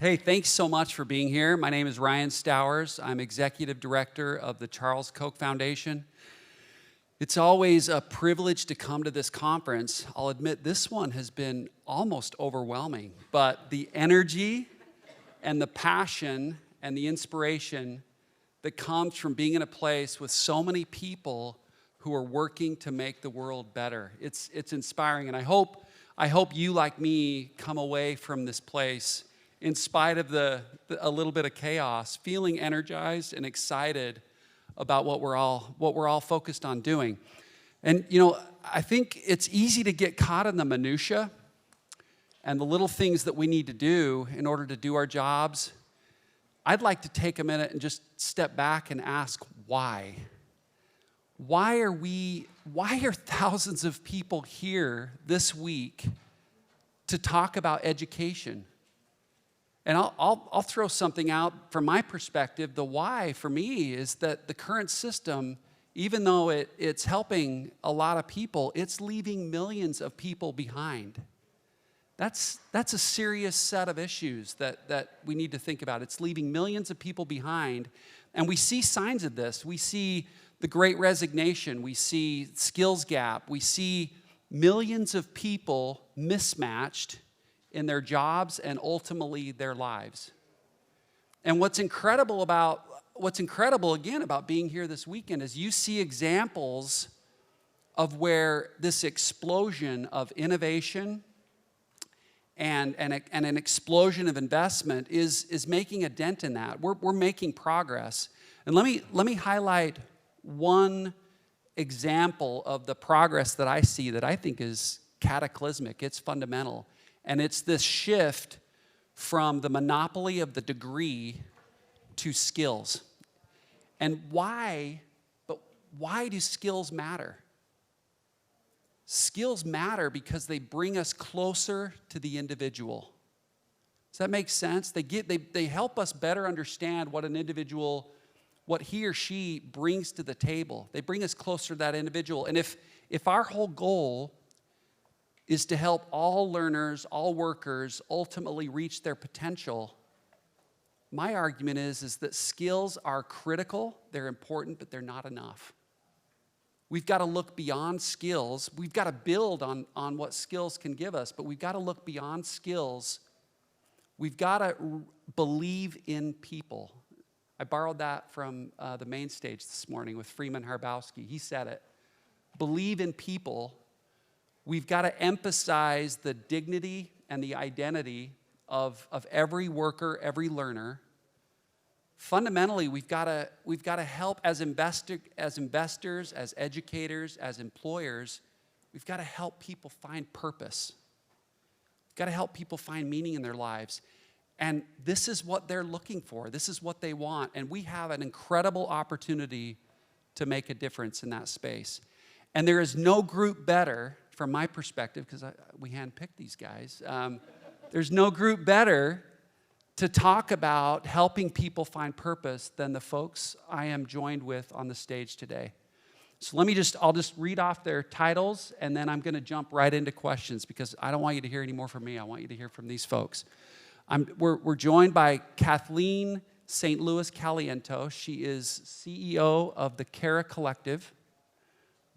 Hey, thanks so much for being here. My name is Ryan Stowers. I'm Executive Director of the Charles Koch Foundation. It's always a privilege to come to this conference. I'll admit this one has been almost overwhelming, but the energy and the passion and the inspiration that comes from being in a place with so many people who are working to make the world better. It's inspiring, and I hope you, like me, come away from this place in spite of a little bit of chaos, feeling energized and excited about what we're all focused on doing. And I think it's easy to get caught in the minutia and the little things that we need to do in order to do our jobs. I'd like to take a minute and just step back and ask why. Why are thousands of people here this week to talk about education? And I'll throw something out from my perspective. The why for me is that the current system, even though it's helping a lot of people, it's leaving millions of people behind. That's a serious set of issues that we need to think about. It's leaving millions of people behind, and we see signs of this. We see the Great Resignation. We see skills gap. We see millions of people mismatched in their jobs and ultimately their lives. And what's incredible again about being here this weekend is you see examples of where this explosion of innovation and an explosion of investment is making a dent in that. We're making progress. And let me highlight one example of the progress that I see that I think is cataclysmic. It's fundamental. And it's this shift from the monopoly of the degree to skills. And why do skills matter? Skills matter because they bring us closer to the individual. Does that make sense? They help us better understand what an individual, what he or she brings to the table. They bring us closer to that individual. And if our whole goal is to help all learners, all workers ultimately reach their potential, my argument is that skills are critical, they're important, but they're not enough. We've got to look beyond skills. We've got to build on what skills can give us, but we've got to look beyond skills. We've got to believe in people. I borrowed that from the main stage this morning with Freeman Harbowski. He said it. Believe in people. We've got to emphasize the dignity and the identity of every worker, every learner. Fundamentally, we've got to help as investors, as educators, as employers. We've got to help people find purpose. We've got to help people find meaning in their lives. And this is what they're looking for. This is what they want. And we have an incredible opportunity to make a difference in that space. And there is no group better, from my perspective, because we handpicked these guys, there's no group better to talk about helping people find purpose than the folks I am joined with on the stage today. So I'll just read off their titles, and then I'm going to jump right into questions because I don't want you to hear any more from me. I want you to hear from these folks. We're joined by Kathleen St. Louis Caliento. She is CEO of the Cara Collective.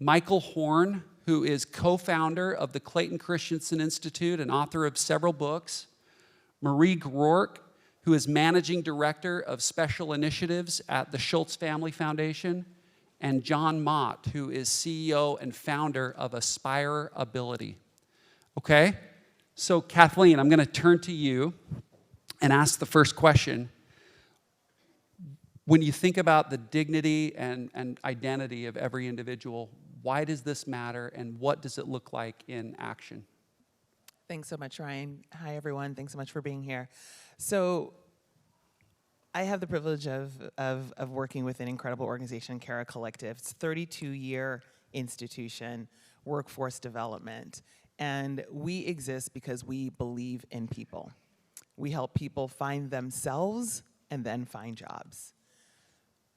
Michael Horn, who is co-founder of the Clayton Christensen Institute and author of several books. Marie Groark, who is managing director of special initiatives at the Schultz Family Foundation. And John Mott, who is CEO and founder of Aspire Ability. Okay? So Kathleen, I'm going to turn to you and ask the first question. When you think about the dignity and identity of every individual, why does this matter, and what does it look like in action? Thanks so much, Ryan. Hi, everyone. Thanks so much for being here. So I have the privilege of working with an incredible organization, Cara Collective. It's a 32-year institution, workforce development. And we exist because we believe in people. We help people find themselves and then find jobs.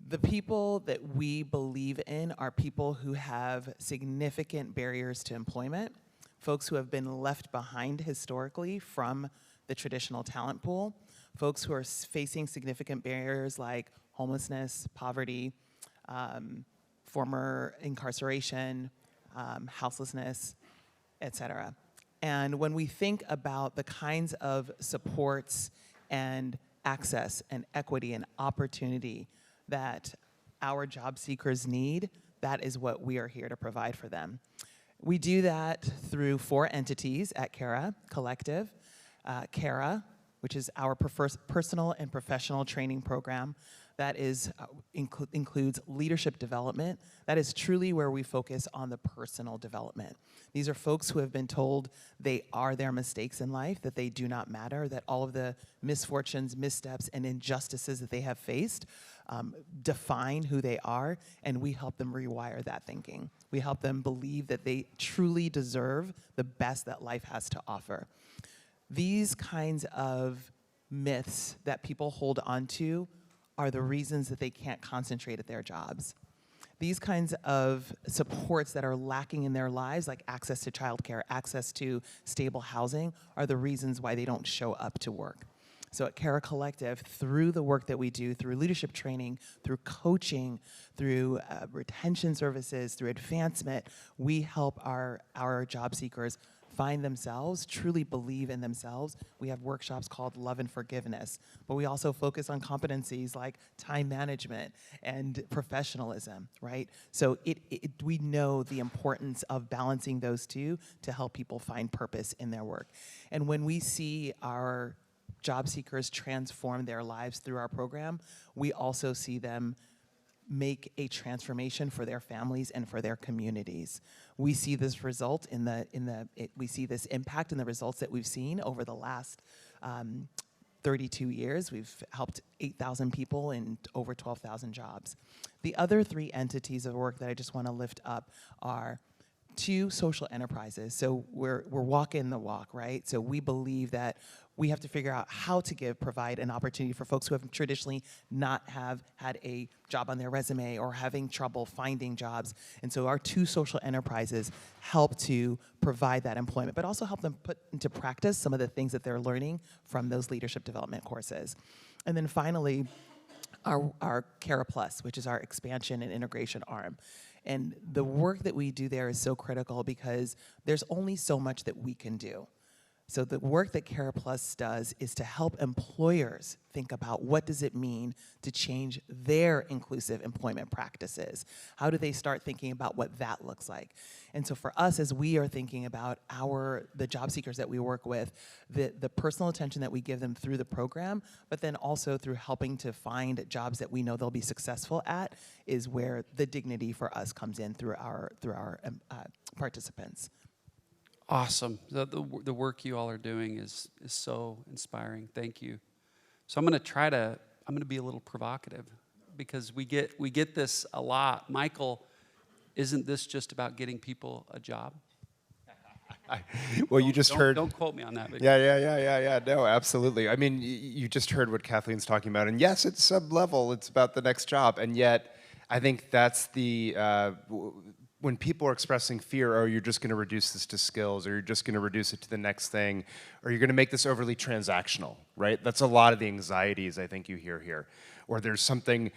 The people that we believe in are people who have significant barriers to employment, folks who have been left behind historically from the traditional talent pool, folks who are facing significant barriers like homelessness, poverty, former incarceration, houselessness, et cetera. And when we think about the kinds of supports and access and equity and opportunity that our job seekers need, that is what we are here to provide for them. We do that through 4 entities at Cara Collective. Cara, which is our personal and professional training program. That is includes leadership development. That is truly where we focus on the personal development. These are folks who have been told they are their mistakes in life, that they do not matter, that all of the misfortunes, missteps, and injustices that they have faced define who they are, and we help them rewire that thinking. We help them believe that they truly deserve the best that life has to offer. These kinds of myths that people hold onto are the reasons that they can't concentrate at their jobs. These kinds of supports that are lacking in their lives, like access to childcare, access to stable housing, are the reasons why they don't show up to work. So at Cara Collective, through the work that we do, through leadership training, through coaching, through retention services, through advancement, we help our job seekers find themselves, truly believe in themselves. We have workshops called Love and Forgiveness, but we also focus on competencies like time management and professionalism, right? So we know the importance of balancing those two to help people find purpose in their work. And when we see our job seekers transform their lives through our program, we also see them make a transformation for their families and for their communities. We see this result we see this impact in the results that we've seen over the last 32 years. We've helped 8,000 people in over 12,000 jobs. The other 3 entities of work that I just want to lift up are 2 social enterprises. So we're walking the walk, right? So we believe that we have to figure out how to provide an opportunity for folks who have traditionally not have had a job on their resume or having trouble finding jobs. And so our 2 social enterprises help to provide that employment, but also help them put into practice some of the things that they're learning from those leadership development courses. And then finally, our Cara Plus, which is our expansion and integration arm. And the work that we do there is so critical because there's only so much that we can do. So the work that Cara Plus does is to help employers think about what does it mean to change their inclusive employment practices. How do they start thinking about what that looks like? And so for us, as we are thinking about the job seekers that we work with, the personal attention that we give them through the program, but then also through helping to find jobs that we know they'll be successful at, is where the dignity for us comes in through our participants. Awesome. The work you all are doing is so inspiring. Thank you. So I'm going to be a little provocative because we get this a lot. Michael, isn't this just about getting people a job? Well, you just heard. Don't quote me on that. Yeah. No, absolutely. I mean, you just heard what Kathleen's talking about, and yes, it's sub-level. It's about the next job, and yet, I think that's when people are expressing fear, oh, you're just going to reduce this to skills, or you're just going to reduce it to the next thing, or you're going to make this overly transactional, right? That's a lot of the anxieties I think you hear here. Or there's something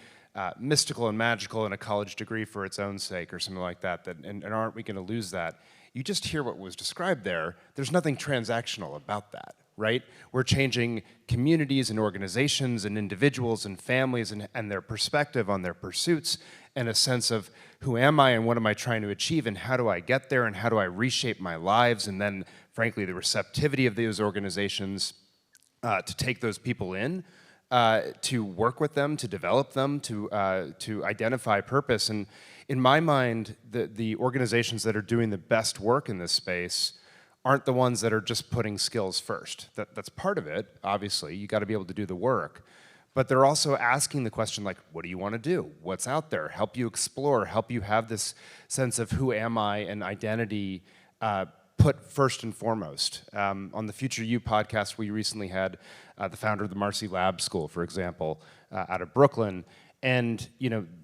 mystical and magical in a college degree for its own sake, or something like that, and aren't we going to lose that? You just hear what was described there. There's nothing transactional about that, right? We're changing communities and organizations and individuals and families and their perspective on their pursuits and a sense of who am I and what am I trying to achieve and how do I get there and how do I reshape my lives, and then, frankly, the receptivity of those organizations to take those people in, to work with them, to develop them, to identify purpose. And in my mind, the organizations that are doing the best work in this space aren't the ones that are just putting skills first. That's part of it, obviously. You got to be able to do the work. But they're also asking the question, like, what do you want to do? What's out there? Help you explore, help you have this sense of who am I and identity put first and foremost. On the Future You podcast, we recently had the founder of the Marcy Lab School, for example, out of Brooklyn. And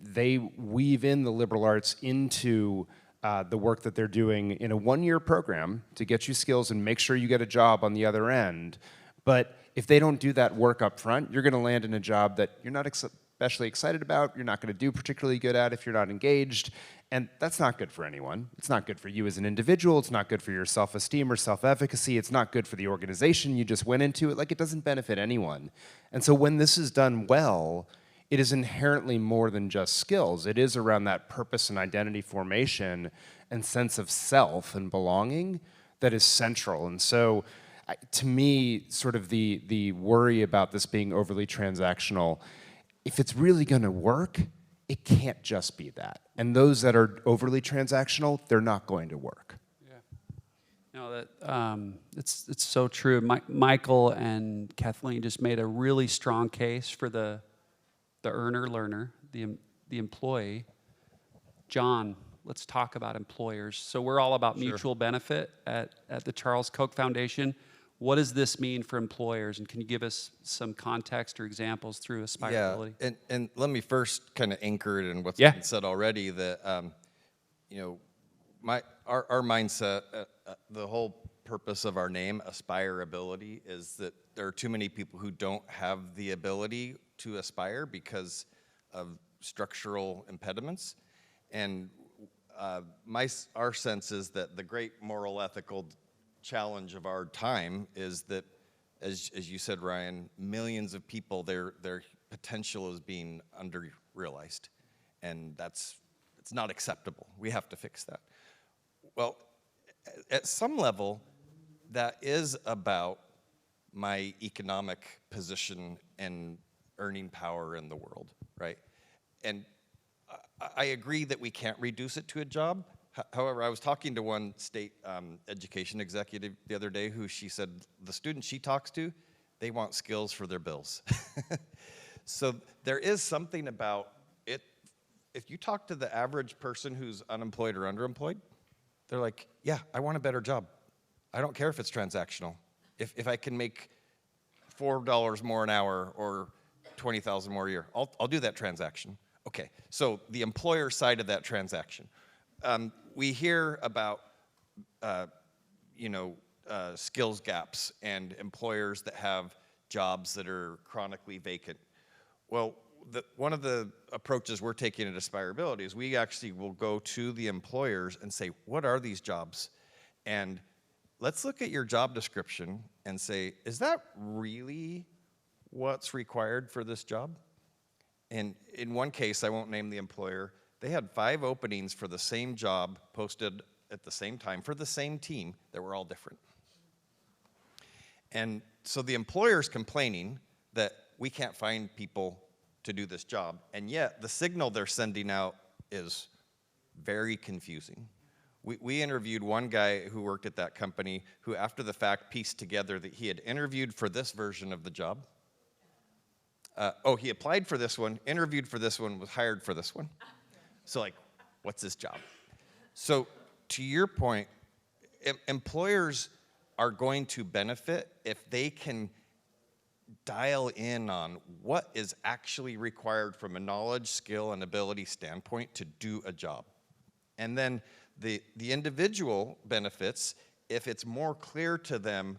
they weave in the liberal arts into the work that they're doing in a 1-year program to get you skills and make sure you get a job on the other end. But if they don't do that work up front, you're going to land in a job that you're not especially excited about, you're not going to do particularly good at if you're not engaged, and that's not good for anyone. It's not good for you as an individual, it's not good for your self-esteem or self-efficacy, it's not good for the organization you just went into. It doesn't benefit anyone. And so when this is done well, it is inherently more than just skills. It is around that purpose and identity formation and sense of self and belonging that is central. And so to me, sort of the worry about this being overly transactional, if it's really going to work, it can't just be that. And those that are overly transactional, they're not going to work. Yeah. No, it's so true. Michael and Kathleen just made a really strong case for the earner, learner, the employee. John, let's talk about employers. So we're all about mutual benefit at the Charles Koch Foundation. What does this mean for employers? And can you give us some context or examples through aspirability? Yeah, and let me first kind of anchor it in what's been said already, that our mindset, the whole purpose of our name, aspirability, is that there are too many people who don't have the ability to aspire because of structural impediments. And our sense is that the great moral ethical challenge of our time is that, as you said, Ryan, millions of people, their potential is being under-realized, and it's not acceptable. We have to fix that. Well, at some level, that is about my economic position and earning power in the world, right? And I agree that we can't reduce it to a job. However, I was talking to one state education executive the other day she said the students she talks to, they want skills for their bills. So there is something about it. If you talk to the average person who's unemployed or underemployed, they're like, yeah, I want a better job. I don't care if it's transactional. If I can make $4 more an hour or $20,000 more a year, I'll do that transaction. Okay, so the employer side of that transaction. We hear about, skills gaps and employers that have jobs that are chronically vacant. Well, one of the approaches we're taking at Aspirability is we actually will go to the employers and say, what are these jobs? And let's look at your job description and say, is that really what's required for this job? And in one case, I won't name the employer, they had 5 openings for the same job posted at the same time for the same team that were all different. And so the employer's complaining that we can't find people to do this job, and yet the signal they're sending out is very confusing. We interviewed one guy who worked at that company who after the fact pieced together that he had interviewed for this version of the job. He applied for this one, interviewed for this one, was hired for this one. So what's his job? So to your point, employers are going to benefit if they can dial in on what is actually required from a knowledge, skill, and ability standpoint to do a job. And then the individual benefits if it's more clear to them,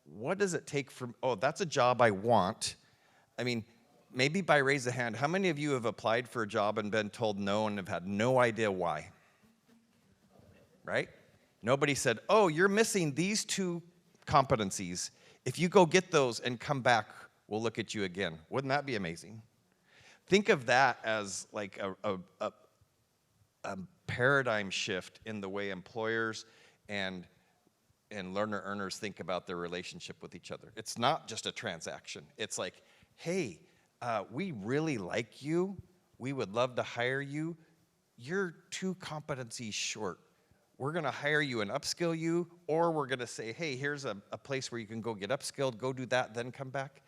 what does it take from, that's a job I want. I mean, maybe by raise of hand, how many of you have applied for a job and been told no and have had no idea why? Right? Nobody said, you're missing these 2 competencies. If you go get those and come back, we'll look at you again. Wouldn't that be amazing? Think of that as like a paradigm shift in the way employers and learner earners think about their relationship with each other. It's not just a transaction. It's like, hey, we really like you. We would love to hire you. You're 2 competencies short. We're going to hire you and upskill you, or we're going to say, hey, here's a place where you can go get upskilled, go do that, then come back.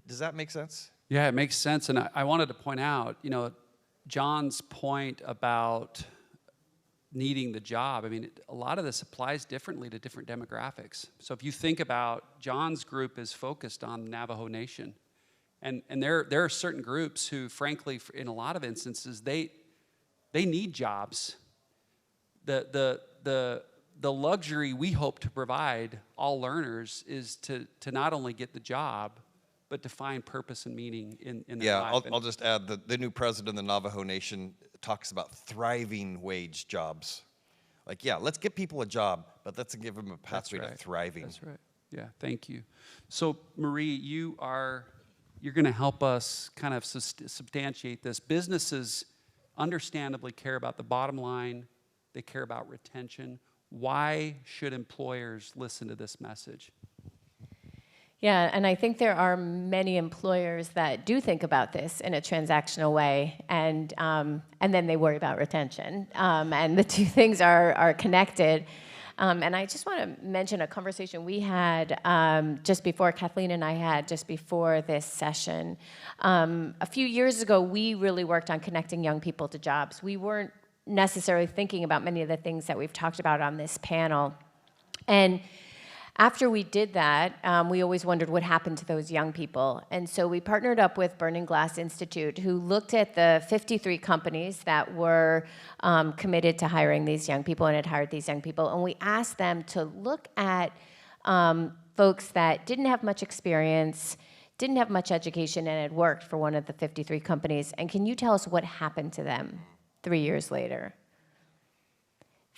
Does that make sense? Yeah, it makes sense. And I wanted to point out, John's point about needing the job. I mean, a lot of this applies differently to different demographics. So if you think about John's group is focused on Navajo Nation. And there are certain groups who, frankly, in a lot of instances, they need jobs. The the luxury we hope to provide all learners is to not only get the job, but to find purpose and meaning in their Yeah, life. I'll just add that the new president of the Navajo Nation talks about thriving wage jobs. Like, yeah, let's get people a job, but let's give them a pathway to thriving. That's right. Yeah, thank you. So Marie, you're going to help us kind of substantiate this. Businesses understandably care about the bottom line. They care about retention. Why should employers listen to this message? Yeah, and I think there are many employers that do think about this in a transactional way, and then they worry about retention, and the two things are connected. And I just want to mention a conversation we had just before, Kathleen and I had just before this session. A few years ago, we really worked on connecting young people to jobs. We weren't necessarily thinking about many of the things that we've talked about on this panel. And after we did that, we always wondered what happened to those young people. And so we partnered up with Burning Glass Institute, who looked at the 53 companies that were committed to hiring these young people and had hired these young people. And we asked them to look at folks that didn't have much experience, didn't have much education, and had worked for one of the 53 companies. And can you tell us what happened to them 3 years later?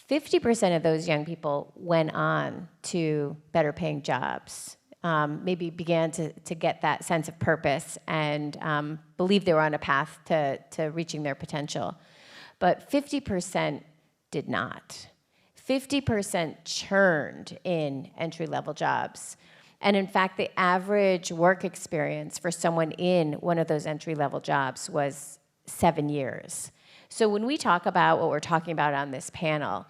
50% of those young people went on to better paying jobs, maybe began to get that sense of purpose and believed they were on a path to reaching their potential. But 50% did not. 50% churned in entry-level jobs. And in fact, the average work experience for someone in one of those entry-level jobs was 7 years. So when we talk about what we're talking about on this panel,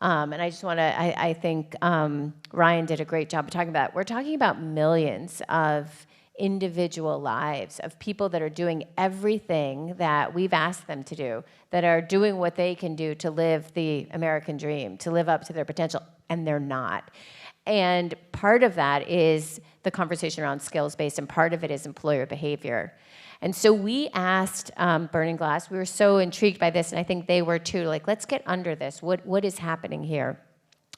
and I just want to, I think Ryan did a great job of talking about it. We're talking about millions of individual lives of people that are doing everything that we've asked them to do, that are doing what they can do to live the American dream, to live up to their potential, and they're not. And part of that is the conversation around skills-based, and part of it is employer behavior. And so we asked Burning Glass, we were so intrigued by this, and I think they were too, like, let's get under this. What is happening here?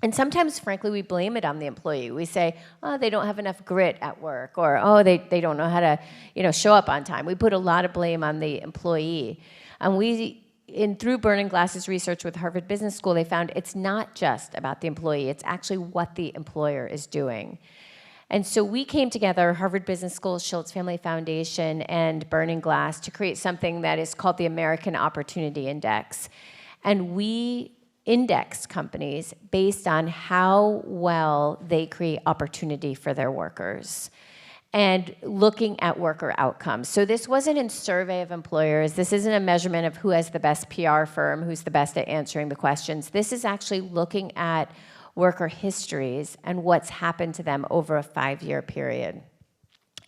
And sometimes, frankly, we blame it on the employee. We say, oh, they don't have enough grit at work, or, oh, they don't know how to show up on time. We put a lot of blame on the employee. And through Burning Glass's research with Harvard Business School, they found it's not just about the employee, it's actually what the employer is doing. And so we came together, Harvard Business School, Schultz Family Foundation, and Burning Glass to create something that is called the American Opportunity Index. And we indexed companies based on how well they create opportunity for their workers and looking at worker outcomes. So this wasn't a survey of employers. This isn't a measurement of who has the best PR firm, who's the best at answering the questions. This is actually looking at worker histories and what's happened to them over a 5-year period.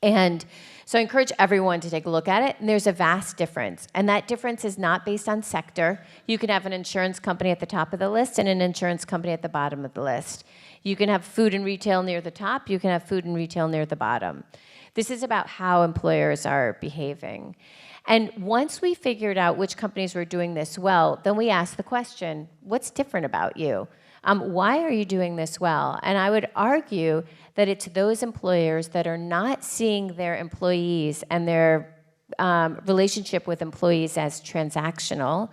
And so I encourage everyone to take a look at it, and there's a vast difference. And that difference is not based on sector. You can have an insurance company at the top of the list and an insurance company at the bottom of the list. You can have food and retail near the top, you can have food and retail near the bottom. This is about how employers are behaving. And once we figured out which companies were doing this well, then we asked the question, what's different about you? Why are you doing this well? And I would argue that it's those employers that are not seeing their employees and their relationship with employees as transactional.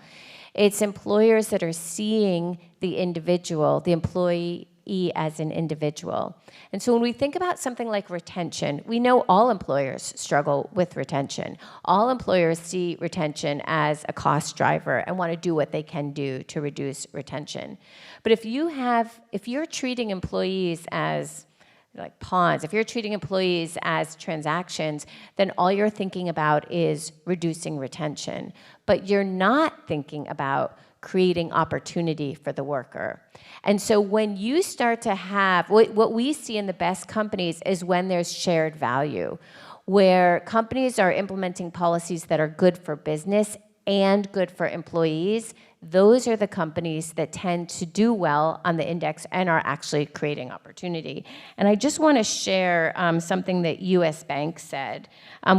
It's employers that are seeing the individual, the employee as an individual. And so when we think about something like retention, we know all employers struggle with retention. All employers see retention as a cost driver and want to do what they can do to reduce retention. But if you're treating employees as like pawns, if you're treating employees as transactions, then all you're thinking about is reducing retention. But you're not thinking about creating opportunity for the worker. And so when you start to have, what we see in the best companies is when there's shared value, where companies are implementing policies that are good for business and good for employees. Those are the companies that tend to do well on the index and are actually creating opportunity. And I just want to share something that U.S. Bank said.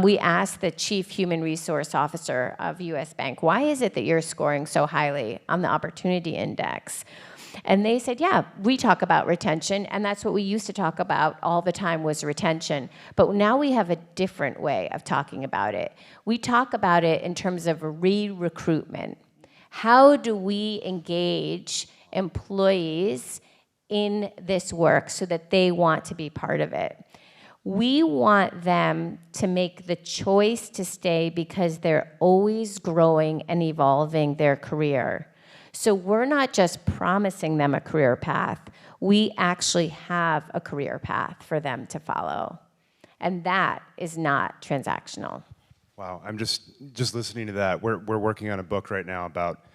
We asked the Chief Human Resource Officer of U.S. Bank, why is it that you're scoring so highly on the Opportunity Index? And they said, yeah, we talk about retention, and that's what we used to talk about all the time was retention. But now we have a different way of talking about it. We talk about it in terms of re-recruitment. How do we engage employees in this work so that they want to be part of it? We want them to make the choice to stay because they're always growing and evolving their career. So we're not just promising them a career path, we actually have a career path for them to follow. And that is not transactional. Wow, I'm just listening to that. We're working on a book right now about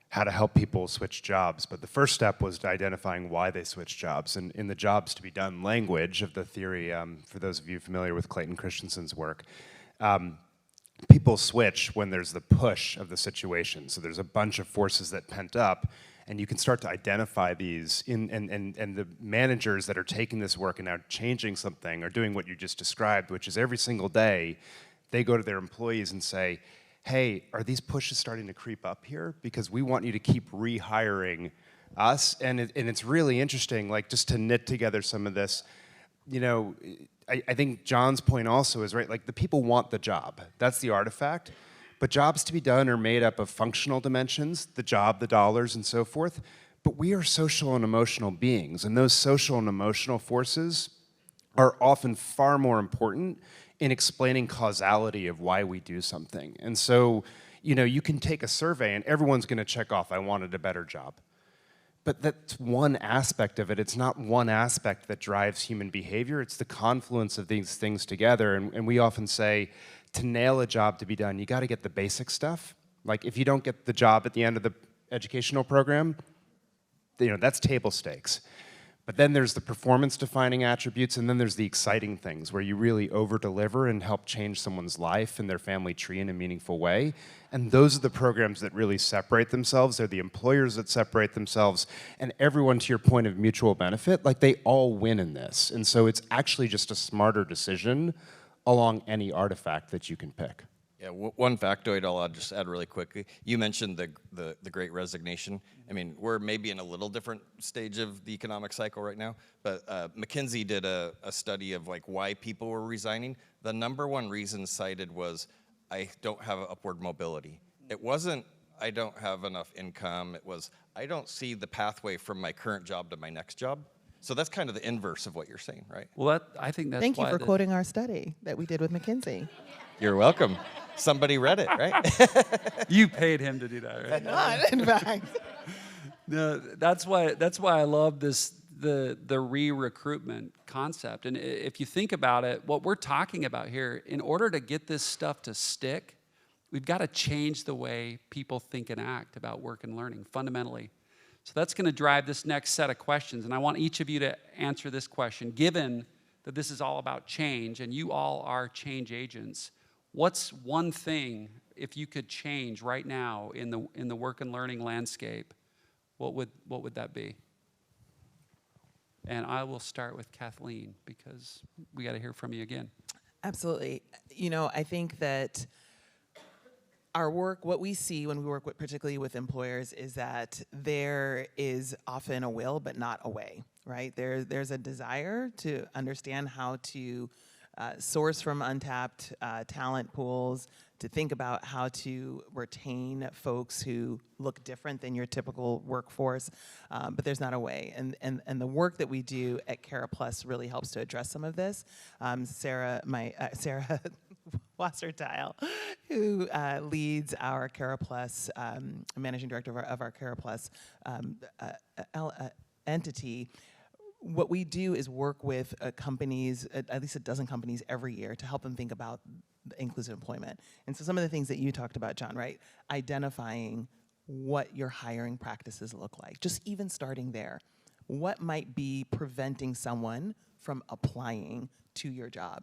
how to help people switch jobs. But the first step was identifying why they switch jobs. And in the jobs to be done language of the theory, for those of you familiar with Clayton Christensen's work, people switch when there's the push of the situation. So there's a bunch of forces that pent up, and you can start to identify these, and the managers that are taking this work and now changing something are doing what you just described, which is every single day, they go to their employees and say, hey, are these pushes starting to creep up here? Because we want you to keep rehiring us. And it's really interesting, like, just to knit together some of this. You know, I think John's point also is right, like, the people want the job. That's the artifact. But jobs to be done are made up of functional dimensions, the job, the dollars, and so forth. But we are social and emotional beings, and those social and emotional forces are often far more important in explaining causality of why we do something. And so, you know, you can take a survey and everyone's gonna check off, I wanted a better job. But that's one aspect of it. It's not one aspect that drives human behavior. It's the confluence of these things together. And we often say, to nail a job to be done, you gotta get the basic stuff. Like, if you don't get the job at the end of the educational program, you know, that's table stakes. But then there's the performance-defining attributes, and then there's the exciting things where you really over-deliver and help change someone's life and their family tree in a meaningful way. And those are the programs that really separate themselves. They're the employers that separate themselves. And everyone, to your point of mutual benefit, like, they all win in this. And so it's actually just a smarter decision along any artifact that you can pick. Yeah, one factoid I'll just add really quickly. You mentioned the Great Resignation. I mean, we're maybe in a little different stage of the economic cycle right now, but McKinsey did a study of, like, why people were resigning. The number one reason cited was, I don't have upward mobility. It wasn't, I don't have enough income. It was, I don't see the pathway from my current job to my next job. So that's kind of the inverse of what you're saying, right? Well, I think that's Thank you why for quoting our study that we did with McKinsey. You're welcome. Somebody read it, right? you paid him to do that, right? Not, in fact. No, that's why I love this the re-recruitment concept. And if you think about it, what we're talking about here, in order to get this stuff to stick, we've got to change the way people think and act about work and learning fundamentally. So that's going to drive this next set of questions. And I want each of you to answer this question. Given that this is all about change and you all are change agents, what's one thing, if you could change right now in the work and learning landscape, what would that be? And I will start with Kathleen, because we got to hear from you again. Absolutely. You know, I think that our work, what we see when we work with, particularly with employers, is that there is often a will but not a way, right? There's a desire to understand how to source from untapped talent pools, to think about how to retain folks who look different than your typical workforce, but there's not a way. And the work that we do at Cara Plus really helps to address some of this. Sarah Wasserteil, who leads our Cara Plus, managing director of our Cara Plus entity. What we do is work with companies, at least a dozen companies every year, to help them think about inclusive employment. And so some of the things that you talked about, John, right? Identifying what your hiring practices look like, just even starting there. What might be preventing someone from applying to your job?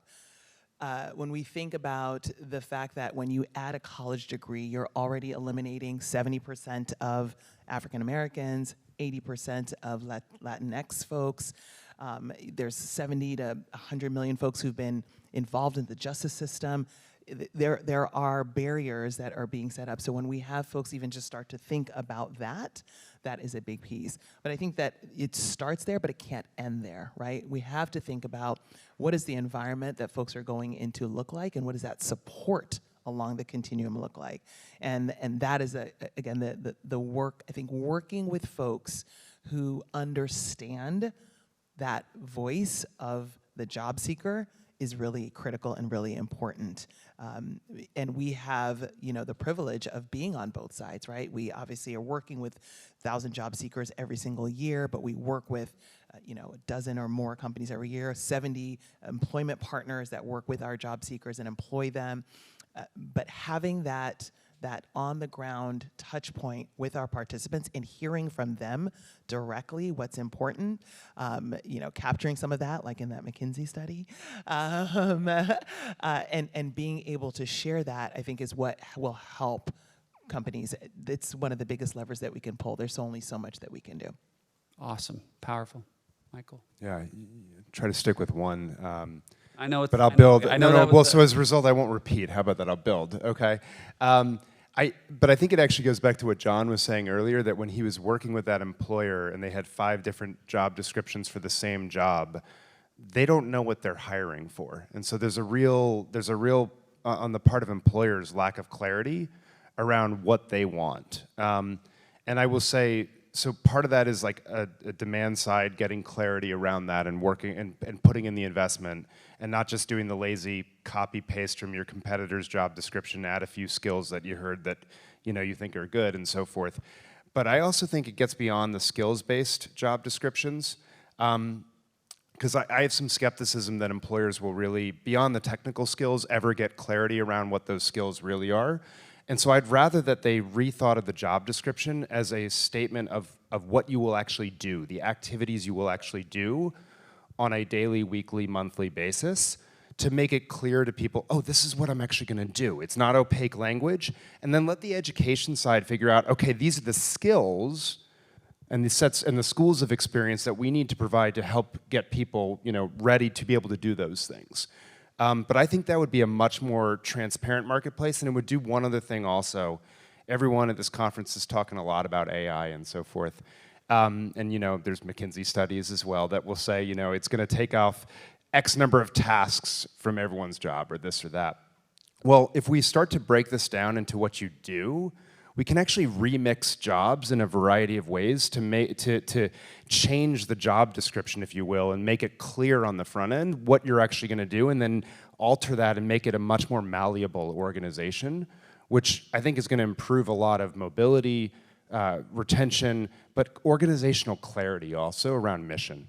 When we think about the fact that when you add a college degree, you're already eliminating 70% of African Americans, 80% of Latinx folks. There's 70 to 100 million folks who've been involved in the justice system. There are barriers that are being set up. So when we have folks even just start to think about that, that is a big piece. But I think that it starts there, but it can't end there, right? We have to think about what does the environment that folks are going into look like, and what does that support along the continuum look like? And that is, again, the work, I think working with folks who understand that voice of the job seeker is really critical and really important. And we have, the privilege of being on both sides, right? We obviously are working with 1,000 job seekers every single year, but we work with, a dozen or more companies every year, 70 employment partners that work with our job seekers and employ them. But having that on-the-ground touch point with our participants and hearing from them directly what's important, capturing some of that, like in that McKinsey study, and being able to share that, I think, is what will help companies. It's one of the biggest levers that we can pull. There's only so much that we can do. Awesome. Powerful. Michael? Yeah, try to stick with one. I know it's... But I'll build. I know No, that was well, the- so as a result, I won't repeat. How about that? I'll build, okay? But I think it actually goes back to what John was saying earlier, that when he was working with that employer and they had 5 different job descriptions for the same job, they don't know what they're hiring for. And so there's a real on the part of employers, lack of clarity around what they want. And I will say, so part of that is like a demand side, getting clarity around that and working and putting in the investment and not just doing the lazy copy paste from your competitor's job description, add a few skills that you heard that you think are good and so forth. But I also think it gets beyond the skills-based job descriptions, because I have some skepticism that employers will really, beyond the technical skills, ever get clarity around what those skills really are. And so I'd rather that they rethought of the job description as a statement of what you will actually do, the activities you will actually do on a daily, weekly, monthly basis, to make it clear to people, oh, this is what I'm actually gonna do. It's not opaque language. And then let the education side figure out, okay, these are the skills and the sets and the schools of experience that we need to provide to help get people ready to be able to do those things. But I think that would be a much more transparent marketplace, and it would do one other thing also. Everyone at this conference is talking a lot about AI and so forth. And there's McKinsey studies as well that will say, it's gonna take off X number of tasks from everyone's job or this or that. Well, if we start to break this down into what you do, we can actually remix jobs in a variety of ways to change the job description, if you will, and make it clear on the front end what you're actually going to do, and then alter that and make it a much more malleable organization, which I think is going to improve a lot of mobility, retention, but organizational clarity also around mission.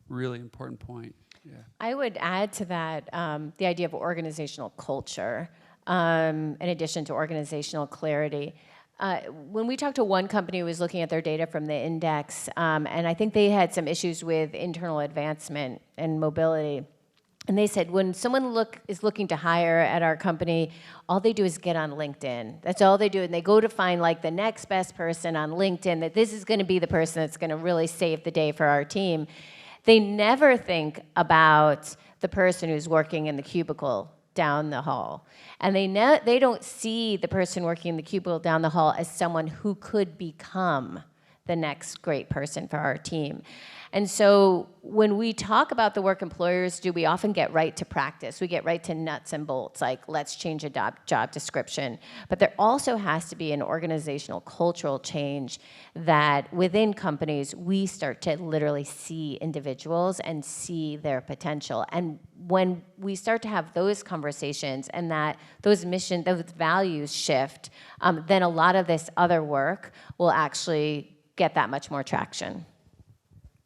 Really important point. Yeah. I would add to that the idea of organizational culture, in addition to organizational clarity. When we talked to one company who was looking at their data from the index, and I think they had some issues with internal advancement and mobility. And they said, when someone is looking to hire at our company, all they do is get on LinkedIn. That's all they do. And they go to find like the next best person on LinkedIn, that this is going to be the person that's going to really save the day for our team. They never think about the person who's working in the cubicle down the hall. And they don't see the person working in the cubicle down the hall as someone who could become the next great person for our team. And so when we talk about the work employers do, we often get right to practice. We get right to nuts and bolts, like let's change a job description. But there also has to be an organizational cultural change that within companies, we start to literally see individuals and see their potential. And when we start to have those conversations and that those values shift, then a lot of this other work will actually get that much more traction.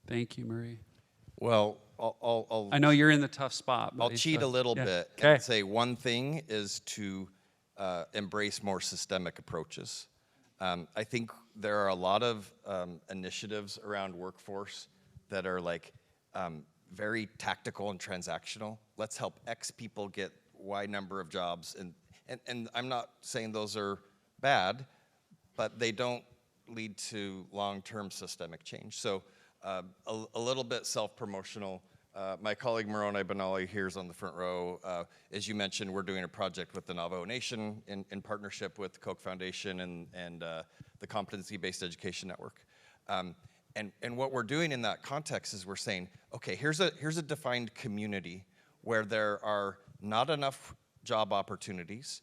Thank you, Marie. Well, I know you're in the tough spot. I'll cheat a little bit Okay. and say one thing is to embrace more systemic approaches. I think there are a lot of initiatives around workforce that are like very tactical and transactional. Let's help X people get Y number of jobs. And I'm not saying those are bad, but they don't lead to long-term systemic change. So a little bit self-promotional My colleague Moroni Benali here is on the front row. As you mentioned, we're doing a project with the Navajo Nation in partnership with the Koch Foundation and the Competency-Based Education Network. And what we're doing in that context is we're saying, okay, here's a defined community where there are not enough job opportunities.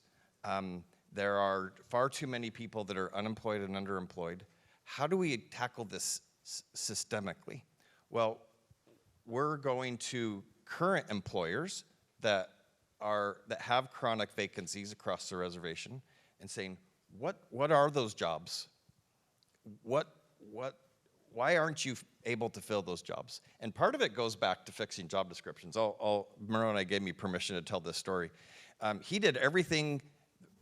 There are far too many people that are unemployed and underemployed. How do we tackle this systemically? Well, we're going to current employers that have chronic vacancies across the reservation and saying, what are those jobs? Why aren't you able to fill those jobs? And part of it goes back to fixing job descriptions. Moroni gave me permission to tell this story. He did everything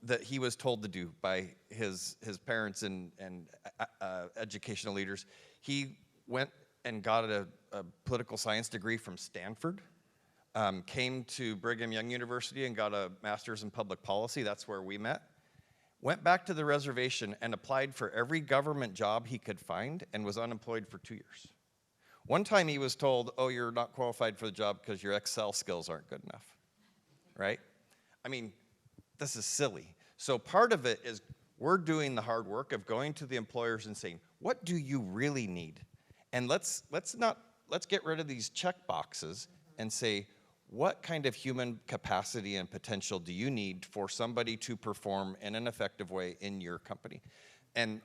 that he was told to do by his parents and educational leaders. He went and got a political science degree from Stanford, came to Brigham Young University and got a master's in public policy. That's where we met. Went back to the reservation and applied for every government job he could find and was unemployed for 2 years. One time he was told, oh, you're not qualified for the job because your Excel skills aren't good enough, right? I mean, this is silly. So part of it is we're doing the hard work of going to the employers and saying, what do you really need? And let's get rid of these check boxes and say, what kind of human capacity and potential do you need for somebody to perform in an effective way in your company? And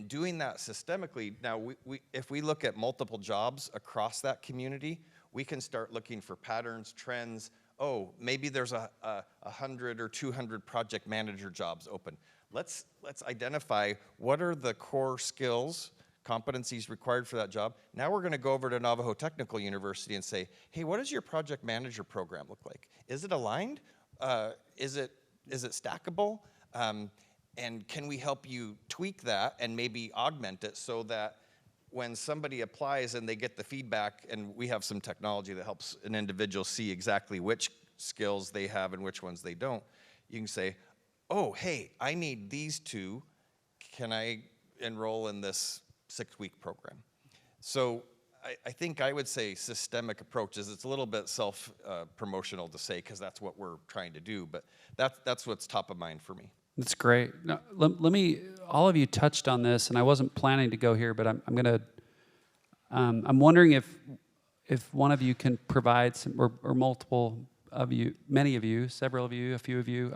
doing that systemically, now if we look at multiple jobs across that community, we can start looking for patterns, trends. Oh, maybe there's 100 or 200 project manager jobs open. Let's identify what are the core skills, competencies required for that job. Now we're going to go over to Navajo Technical University and say, hey, what does your project manager program look like? Is it aligned? Is it stackable? And can we help you tweak that and maybe augment it so that when somebody applies and they get the feedback, and we have some technology that helps an individual see exactly which skills they have and which ones they don't, you can say, oh, hey, I need these two. Can I enroll in this 6-week program? So I think I would say systemic approaches. It's a little bit self-promotional to say because that's what we're trying to do, but that's what's top of mind for me. That's great. Now, let me, all of you touched on this, and I wasn't planning to go here, but I'm wondering if one of you can provide some, or multiple of you, many of you, several of you, a few of you,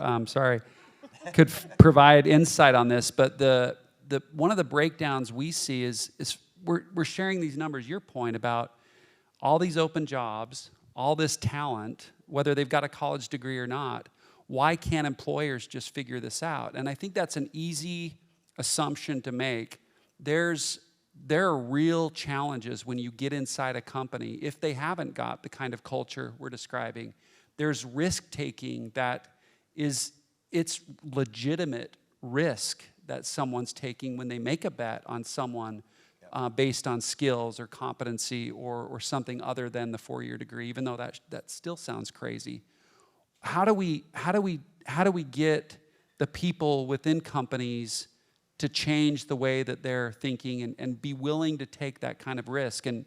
could provide insight on this. But the one of the breakdowns we see is we're sharing these numbers, your point about all these open jobs, all this talent, whether they've got a college degree or not. Why can't employers just figure this out? And I think that's an easy assumption to make. There are real challenges when you get inside a company. If they haven't got the kind of culture we're describing, there's risk-taking it's legitimate risk that someone's taking when they make a bet on someone based on skills or competency or something other than the 4-year degree, even though that still sounds crazy. How do we get the people within companies to change the way that they're thinking and be willing to take that kind of risk? And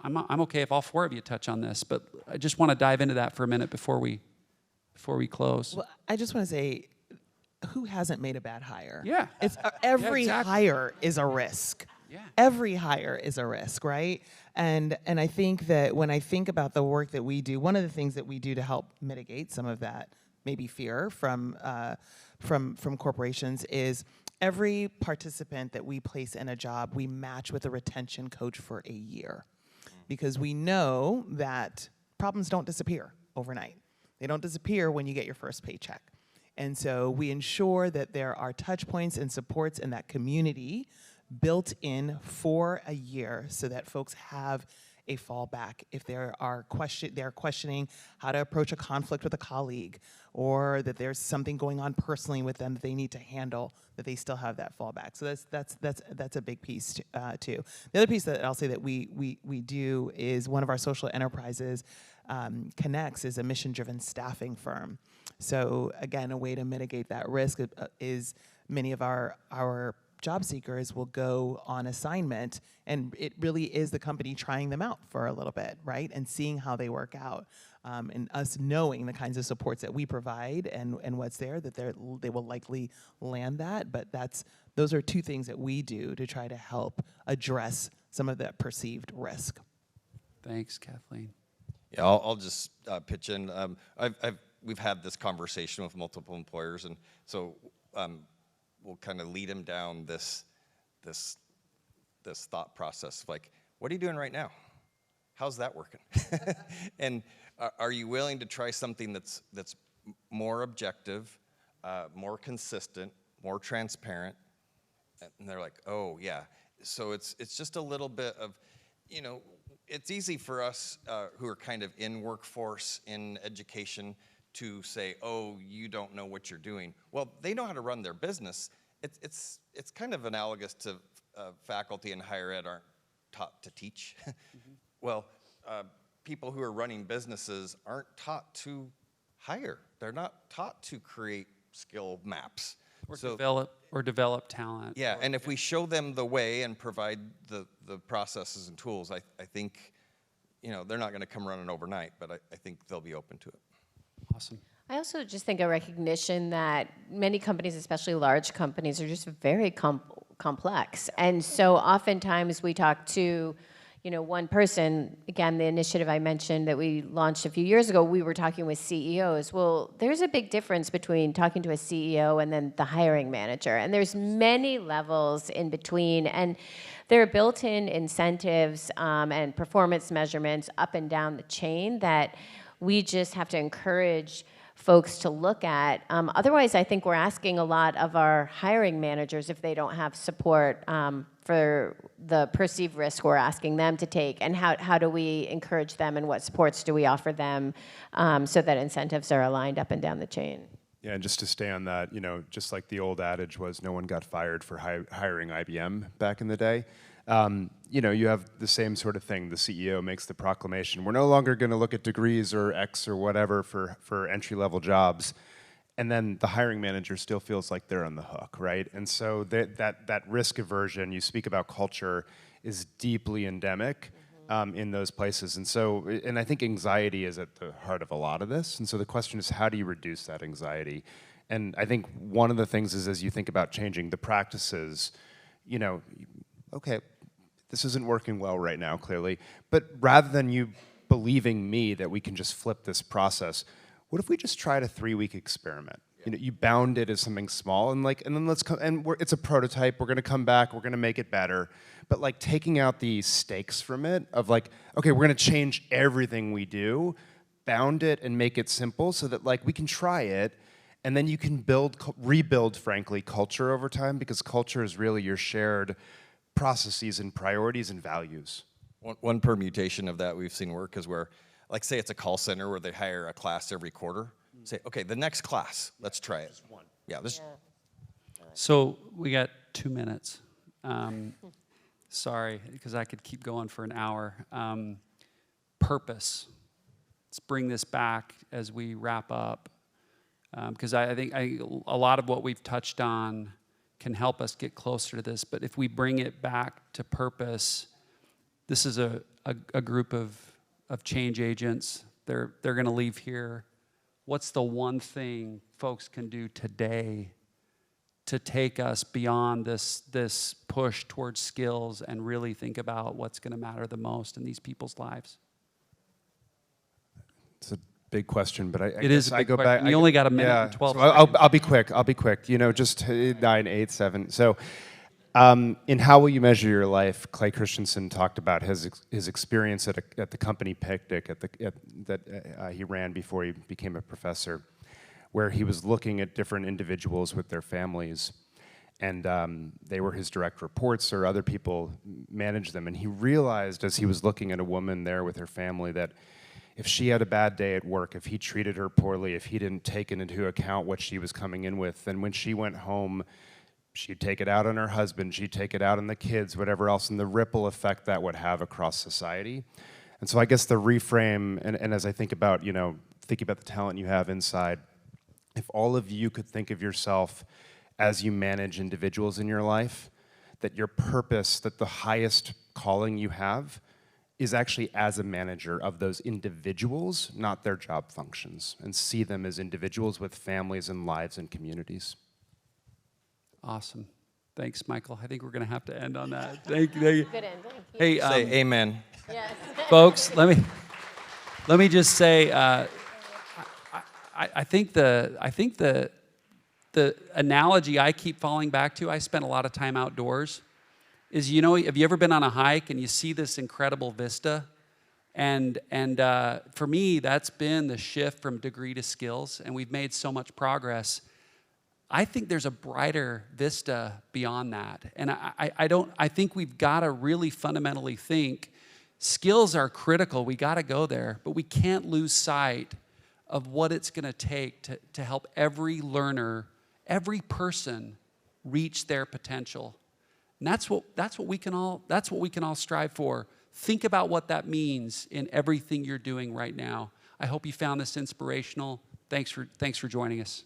I'm okay if all 4 of you touch on this, but I just want to dive into that for a minute before we close. Well, I just want to say, who hasn't made a bad hire? Yeah. It's every exactly. hire is a risk. Yeah. Every hire is a risk, right? And I think that when I think about the work that we do, one of the things that we do to help mitigate some of that maybe fear from corporations is every participant that we place in a job, we match with a retention coach for a year, because we know that problems don't disappear overnight. They don't disappear when you get your first paycheck. And so we ensure that there are touch points and supports in that community built in for a year so that folks have a fallback if they're questioning how to approach a conflict with a colleague, or that there's something going on personally with them that they need to handle, that they still have that fallback. So that's a big piece too. The other piece that I'll say that we do is one of our social enterprises, Connects, is a mission-driven staffing firm. So again, a way to mitigate that risk is many of our job seekers will go on assignment, and it really is the company trying them out for a little bit, right? And seeing how they work out. And us knowing the kinds of supports that we provide and what's there, that they will likely land that. But those are two things that we do to try to help address some of that perceived risk. Thanks, Kathleen. Yeah, I'll just pitch in. We've had this conversation with multiple employers, and so we'll kind of lead them down this thought process. Like, what are you doing right now? How's that working? And are you willing to try something that's more objective, more consistent, more transparent? And they're like, oh yeah. So it's just a little bit of, it's easy for us who are kind of in workforce, in education, to say, oh, you don't know what you're doing. Well, they know how to run their business. It's kind of analogous to faculty in higher ed aren't taught to teach. Mm-hmm. Well, people who are running businesses aren't taught to hire. They're not taught to create skill maps. Or develop talent. Yeah, and if we show them the way and provide the processes and tools, I think, they're not going to come running overnight, but I think they'll be open to it. Awesome. I also just think a recognition that many companies, especially large companies, are just very complex. And so oftentimes we talk to, one person. Again, the initiative I mentioned that we launched a few years ago, we were talking with CEOs. Well, there's a big difference between talking to a CEO and then the hiring manager. And there's many levels in between. And there are built-in incentives and performance measurements up and down the chain that we just have to encourage folks to look at. Otherwise, I think we're asking a lot of our hiring managers if they don't have support for the perceived risk we're asking them to take, and how do we encourage them, and what supports do we offer them so that incentives are aligned up and down the chain. Yeah, and just to stay on that, just like the old adage was, no one got fired for hiring IBM back in the day. You have the same sort of thing. The CEO makes the proclamation, we're no longer going to look at degrees or X or whatever for entry-level jobs. And then the hiring manager still feels like they're on the hook, right? And so that risk aversion, you speak about culture, is deeply endemic in those places. And I think anxiety is at the heart of a lot of this. And so the question is, how do you reduce that anxiety? And I think one of the things is, as you think about changing the practices, okay, this isn't working well right now, clearly, but rather than you believing me that we can just flip this process, what if we just tried a 3-week experiment? Yeah. You bound it as something small, and then let's come, and it's a prototype, we're gonna come back, we're gonna make it better, but taking out the stakes from it, of okay, we're gonna change everything we do, bound it and make it simple so that we can try it, and then you can rebuild, frankly, culture over time, because culture is really your shared processes and priorities and values. One permutation of that we've seen work is where, say it's a call center where they hire a class every quarter. Say, okay, the next class, let's try it. Just one. Yeah. So we got 2 minutes. Sorry, because I could keep going for an hour. Purpose. Let's bring this back as we wrap up, because I think a lot of what we've touched on can help us get closer to this. But if we bring it back to purpose, this is a group of change agents. They're going to leave here. What's the one thing folks can do today to take us beyond this push towards skills and really think about what's going to matter the most in these people's lives? It's a big question, but it is a big question. You only got a minute and 12 so seconds. I'll be quick. Just 9, 8, 7. So in How Will You Measure Your Life, Clay Christensen talked about his experience at the company picnic that he ran before he became a professor, where he was looking at different individuals with their families, and they were his direct reports, or other people managed them. And he realized, as he was looking at a woman there with her family, that if she had a bad day at work, if he treated her poorly, if he didn't take into account what she was coming in with, then when she went home, she'd take it out on her husband, she'd take it out on the kids, whatever else, and the ripple effect that would have across society. And so I guess the reframe, and as I think about, thinking about the talent you have inside, if all of you could think of yourself as you manage individuals in your life, that your purpose, that the highest calling you have is actually as a manager of those individuals, not their job functions, and see them as individuals with families and lives and communities. Awesome. Thanks, Michael. I think we're going to have to end on that. Thank you. Good ending. Hey, Say amen. Yes. folks, let me just say, I think the analogy I keep falling back to, I spent a lot of time outdoors, is, you know, have you ever been on a hike and you see this incredible vista? And for me, that's been the shift from degree to skills, and we've made so much progress. I think there's a brighter vista beyond that. And I think we've got to really fundamentally think skills are critical. We got to go there, but we can't lose sight of what it's going to take to help every learner, every person reach their potential. And that's what we can all strive for. Think about what that means in everything you're doing right now. I hope you found this inspirational. Thanks for joining us.